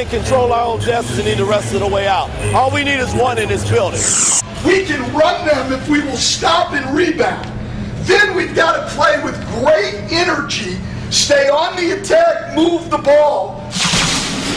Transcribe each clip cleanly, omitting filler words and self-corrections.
can't control our own destiny the rest of the way out. All we need is one in this building. We can run them if we will stop and rebound. Then we've got to play with great energy, stay on the attack, move the ball.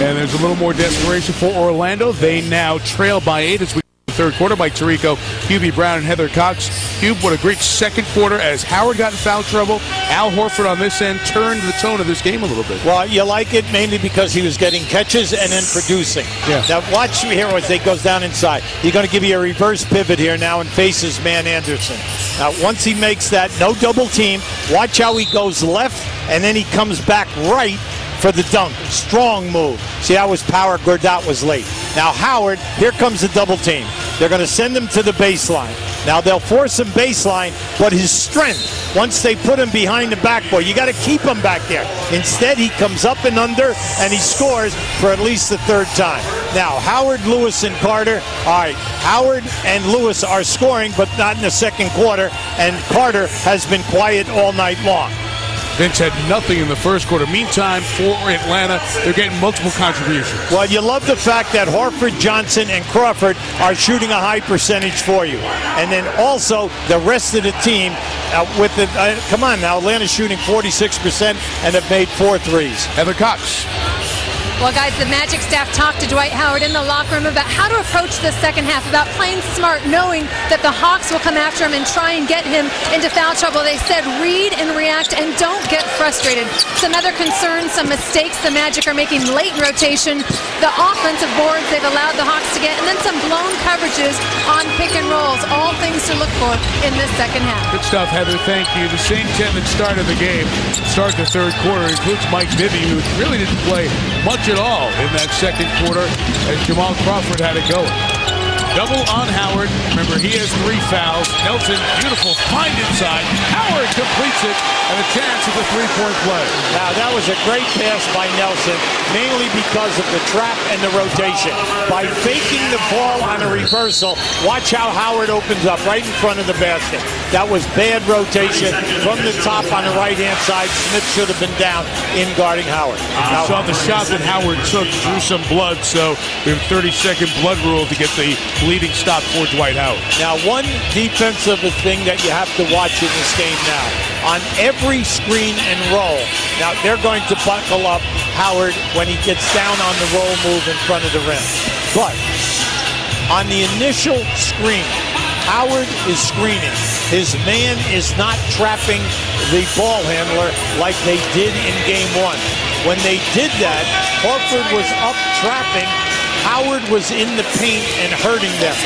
And there's a little more desperation for Orlando. They now trail by 8 as we third quarter by Tarico, Hubie Brown, and Heather Cox. Hube, what a great second quarter as Howard got in foul trouble. Al Horford on this end turned the tone of this game a little bit. Well, you like it mainly because he was getting catches and then producing. Yeah. Now watch here as he goes down inside. He's going to give you a reverse pivot here now and faces man Anderson. Now once he makes that, no double team, watch how he goes left and then he comes back right for the dunk. Strong move. See how his power, Gordot was late. Now Howard, here comes the double team. They're going to send him to the baseline. Now they'll force him baseline, but his strength, once they put him behind the backboard, you got to keep him back there. Instead, he comes up and under, and he scores for at least the third time. Now, Howard, Lewis, and Carter. All right, Howard and Lewis are scoring, but not in the second quarter, and Carter has been quiet all night long. Vince had nothing in the first quarter. Meantime, for Atlanta, they're getting multiple contributions. Well, you love the fact that Horford, Johnson, and Crawford are shooting a high percentage for you. And then also the rest of the team with the, come on now, Atlanta's shooting 46% and have made 4 threes. Heather Cox. Well, guys, the Magic staff talked to Dwight Howard in the locker room about how to approach the second half, about playing smart, knowing that the Hawks will come after him and try and get him into foul trouble. They said read and react and don't get frustrated. Some other concerns, some mistakes the Magic are making late in rotation, the offensive boards they've allowed the Hawks to get, and then some blown coverages on pick and rolls. All things to look for in this second half. Good stuff, Heather. Thank you. The same 10 that started the game, start the third quarter, includes Mike Bibby, who really didn't play much at all in that second quarter as Jamal Crawford had it going. Double on Howard. Remember, he has 3 fouls. Nelson, beautiful find inside. Howard completes it, and a chance at the three-point play. Now, that was a great pass by Nelson, mainly because of the trap and the rotation. By faking the ball on a reversal, watch how Howard opens up right in front of the basket. That was bad rotation from the top on the right-hand side. Smith should have been down in guarding Howard. Now, saw the shot that Howard took, drew some blood, so we have a 30-second blood rule to get the leading stop for Dwight Howard. Now, one defensive thing that you have to watch in this game now, on every screen and roll, now they're going to buckle up Howard when he gets down on the roll move in front of the rim. But on the initial screen, Howard is screening. His man is not trapping the ball handler like they did in game 1. When they did that, Horford was up trapping. Howard was in the paint and hurting them.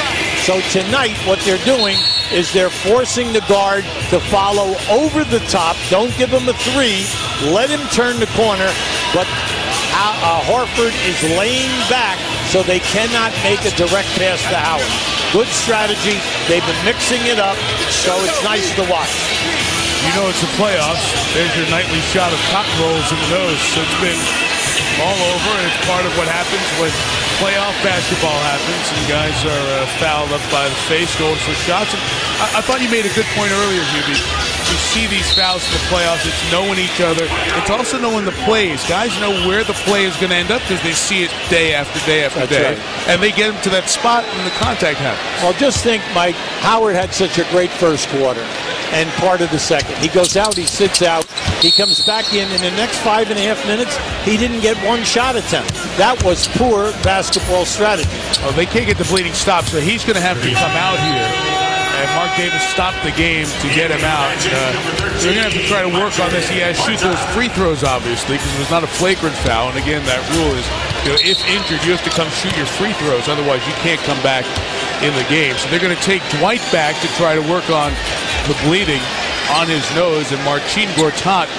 So tonight, what they're doing is they're forcing the guard to follow over the top. Don't give him a 3. Let him turn the corner. But Horford is laying back so they cannot make a direct pass to Howard. Good strategy. They've been mixing it up, so it's nice to watch. You know it's the playoffs. There's your nightly shot of cotton rolls in the nose. So it's been all over, and it's part of what happens when playoff basketball happens and guys are fouled up by the face, going for shots. And I thought you made a good point earlier, Hubie. You see these fouls in the playoffs, it's knowing each other. It's also knowing the plays. Guys know where the play is going to end up because they see it day after day after day. Right. And they get them to that spot when the contact happens. Well, just think, Mike, Howard had such a great first quarter and part of the second. He goes out, he sits out, he comes back in the next 5.5 minutes, he didn't get one shot attempt. That was poor basketball strategy. Oh, they can't get the bleeding stop, so he's going to have to come out here. And Mark Davis stopped the game to get him out. They're going to have to try to work on this. He has to shoot those free throws, obviously, because it was not a flagrant foul. And again, that rule is, if injured, you have to come shoot your free throws. Otherwise, you can't come back in the game. So they're going to take Dwight back to try to work on the bleeding on his nose. And Marcin Gortat,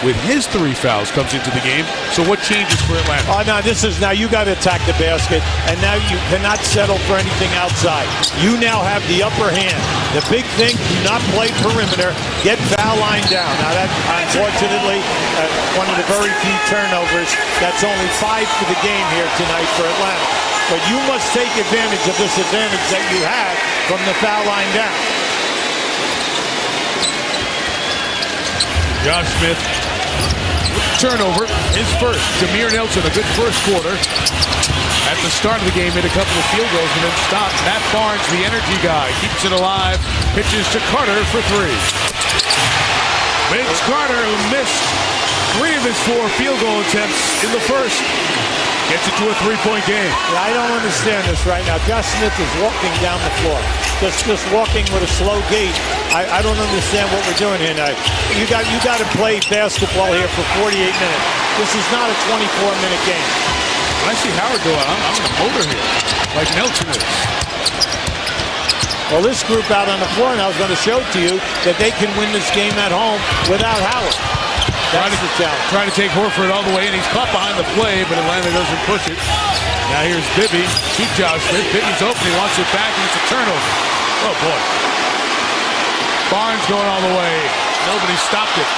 with his 3 fouls, comes into the game. So what changes for Atlanta? Oh, no, now you got to attack the basket, and now you cannot settle for anything outside. You now have the upper hand. The big thing, do not play perimeter, get foul line down. Now that, unfortunately, one of the very few turnovers. That's only 5 for the game here tonight for Atlanta. But you must take advantage of this advantage that you have from the foul line down. Josh Smith turnover, his first. Jameer Nelson, a good first quarter. At the start of the game, made a couple of field goals and then stopped. Matt Barnes, the energy guy, keeps it alive. Pitches to Carter for three. Vince Carter, who missed 3 of his 4 field goal attempts in the first, gets it to a 3-point game. Yeah, I don't understand this right now. Josh Smith is walking down the floor, just walking with a slow gait. I don't understand what we're doing here now. You got to play basketball here for 48 minutes. This is not a 24-minute game. When I see Howard go out, I'm going to motor here, like Nelson is. Well, this group out on the floor, and I was going to show to you that they can win this game at home without Howard. That's the challenge. Trying to take Horford all the way, and he's caught behind the play, but Atlanta doesn't push it. Now here's Bibby to Josh Smith. Bibby's open. He wants it back, and it's a turnover. Oh, boy. Barnes going all the way. Nobody stopped it.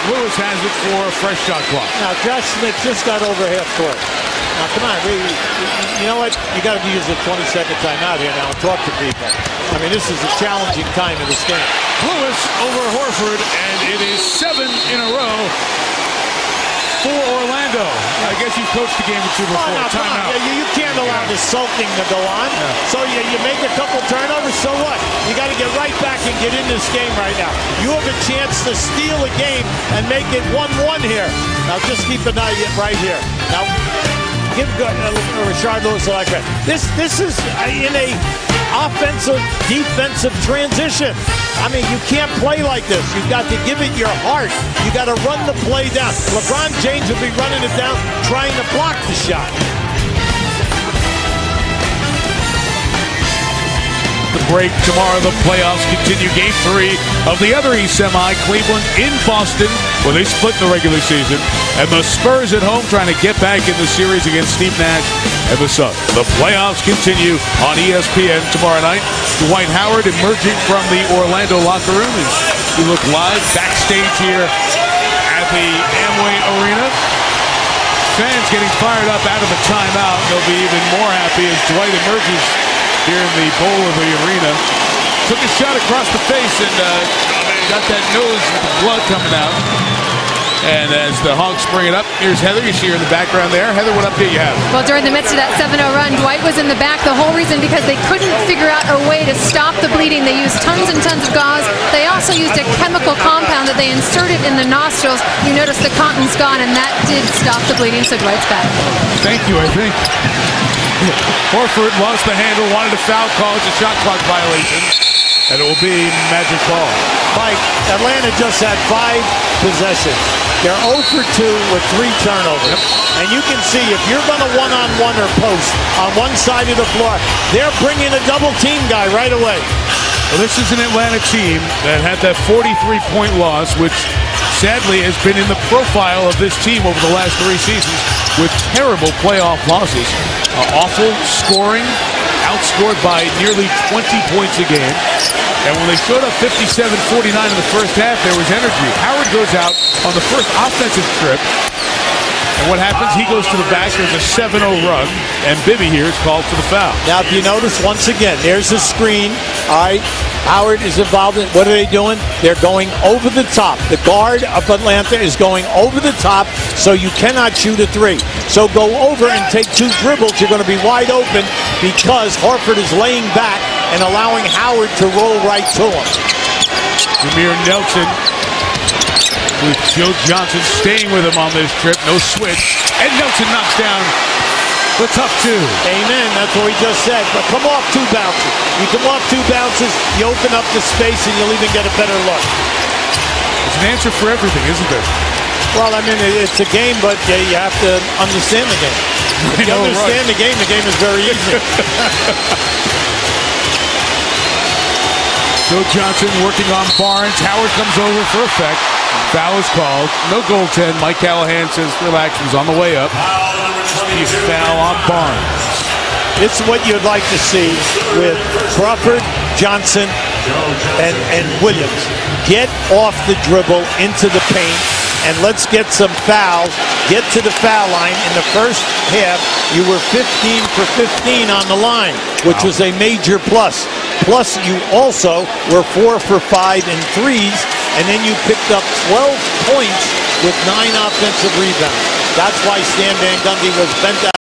Lewis has it for a fresh shot clock. Now, Josh Smith just got over half court. Now, come on. You know what? You got to use the 20-second timeout here now and talk to people. I mean, this is a challenging time in this game. Lewis over Horford, and it is 7 in a row for Orlando. I guess you've coached the game or two before. Timeout. You can't allow this sulking to go on. Yeah. So you make a couple turnovers, so what? You got to get right back and get in this game right now. You have a chance to steal a game and make it 1-1 here. Now just keep an eye right here. Now give Rashard Lewis a like that. This is in a offensive, defensive transition. I mean, you can't play like this. You've got to give it your heart. You got to run the play down. LeBron James will be running it down, trying to block the shot. The break tomorrow. The playoffs continue. Game 3 of the other East semi. Cleveland in Boston, where they split the regular season, and the Spurs at home trying to get back in the series against Steve Nash and the Suns. The playoffs continue on ESPN tomorrow night. Dwight Howard emerging from the Orlando locker room as we look live backstage here at the Amway Arena. Fans getting fired up out of a timeout. They'll be even more happy as Dwight emerges here in the bowl of the arena. Took a shot across the face and got that nose with the blood coming out. And as the Hawks bring it up, here's Heather. You see her in the background there. Heather, what update you have? Well, during the midst of that 7-0 run, Dwight was in the back. The whole reason because they couldn't figure out a way to stop the bleeding. They used tons and tons of gauze. They also used a chemical compound that they inserted in the nostrils. You notice the cotton's gone, and that did stop the bleeding, so Dwight's back. Thank you, I think. Horford lost the handle, wanted a foul call. It's a shot clock violation, and it will be magic ball. Mike, Atlanta just had 5 possessions. They're 0 for 2 with 3 turnovers. Yep. And you can see if you're going to one-on-one or post on one side of the floor, they're bringing a double-team guy right away. Well, this is an Atlanta team that had that 43-point loss, which sadly has been in the profile of this team over the last 3 seasons with terrible playoff losses. Awful scoring, outscored by nearly 20 points a game. And when they showed up 57-49 in the first half, there was energy. Howard goes out on the first offensive trip. And what happens? He goes to the back. There's a 7-0 run. And Bibby here is called for the foul. Now, if you notice, once again, there's a screen. All right. Howard is involved in. What are they doing? They're going over the top. The guard of Atlanta is going over the top, so you cannot shoot a 3. So go over and take 2 dribbles. You're going to be wide open because Horford is laying back and allowing Howard to roll right to him. Jameer Nelson with Joe Johnson staying with him on this trip. No switch. And Nelson knocks down the tough 2. Amen. That's what we just said. But come off 2 bounces. You come off 2 bounces, you open up the space, and you'll even get a better look. It's an answer for everything, isn't there? Well, I mean, it's a game, but you have to understand the game. If you understand the game is very easy. Joe Johnson working on Barnes. Howard comes over for effect. Foul is called. No goaltend. Mike Callahan says, relax, he's on the way up. He's foul on Barnes. It's what you'd like to see with Crawford, Johnson, and Williams. Get off the dribble into the paint, and let's get some fouls. Get to the foul line. In the first half, you were 15 for 15 on the line, which was a major plus. Plus, you also were 4 for 5 in threes, and then you picked up 12 points with 9 offensive rebounds. That's why Stan Van Gundy was bent out.